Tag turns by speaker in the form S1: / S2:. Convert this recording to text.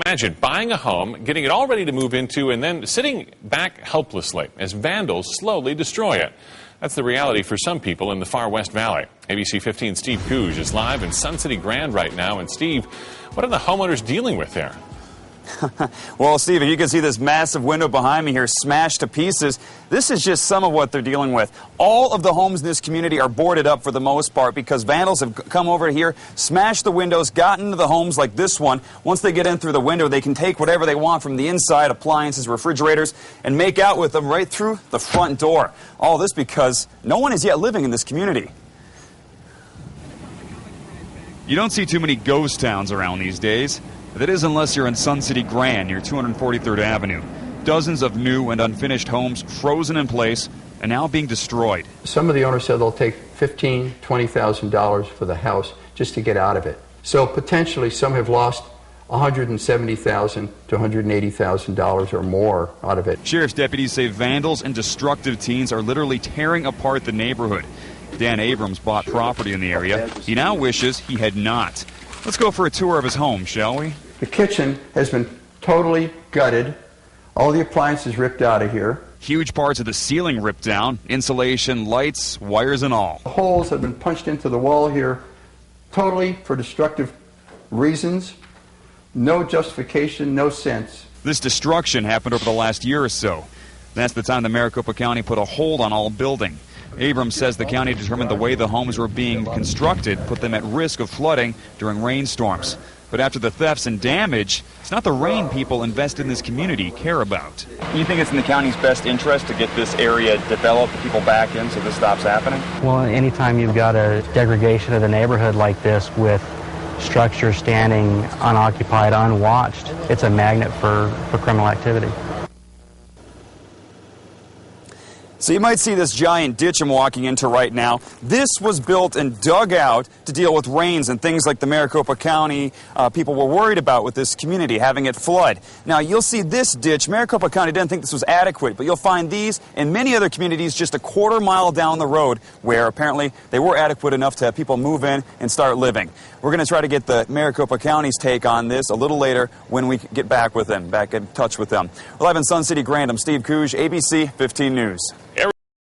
S1: Imagine buying a home, getting it all ready to move into, and then sitting back helplessly as vandals slowly destroy it. That's the reality for some people in the far West Valley. ABC 15's Steve Couge is live in Sun City Grand right now. And Steve, what are the homeowners dealing with there?
S2: Well, Steve, you can see this massive window behind me here smashed to pieces. This is just some of what they're dealing with. All of the homes in this community are boarded up for the most part because vandals have come over here, smashed the windows, gotten into the homes like this one. Once they get in through the window, they can take whatever they want from the inside, appliances, refrigerators, and make out with them right through the front door. All this because no one is yet living in this community.
S3: You don't see too many ghost towns around these days. That is unless you're in Sun City Grand near 243rd Avenue. Dozens of new and unfinished homes frozen in place and now being destroyed.
S4: Some of the owners said they'll take $15,000, $20,000 for the house just to get out of it. So potentially some have lost $170,000 to $180,000 or more out of it.
S3: Sheriff's deputies say vandals and destructive teens are literally tearing apart the neighborhood. Dan Abrams bought property in the area. He now wishes he had not. Let's go for a tour of his home, shall we?
S4: The kitchen has been totally gutted. All the appliances ripped out of here.
S3: Huge parts of the ceiling ripped down. Insulation, lights, wires and all.
S4: Holes have been punched into the wall here totally for destructive reasons. No justification, no sense.
S3: This destruction happened over the last year or so. That's the time the Maricopa County put a hold on all building. Abrams says the county determined the way the homes were being constructed put them at risk of flooding during rainstorms. But after the thefts and damage, it's not the rain people invested in this community care about.
S2: You think it's in the county's best interest to get this area developed, people back in, so this stops happening?
S5: Well, anytime you've got a degradation of the neighborhood like this with structures standing unoccupied, unwatched, it's a magnet for criminal activity.
S2: So you might see this giant ditch I'm walking into right now. This was built and dug out to deal with rains and things like the Maricopa County people were worried about with this community, having it flood. Now, you'll see this ditch. Maricopa County didn't think this was adequate, but you'll find these in many other communities just a quarter-mile down the road where apparently they were adequate enough to have people move in and start living. We're going to try to get the Maricopa County's take on this a little later when we get back with them, back in touch with them. We're live in Sun City Grand. I'm Steve Couge, ABC 15 News.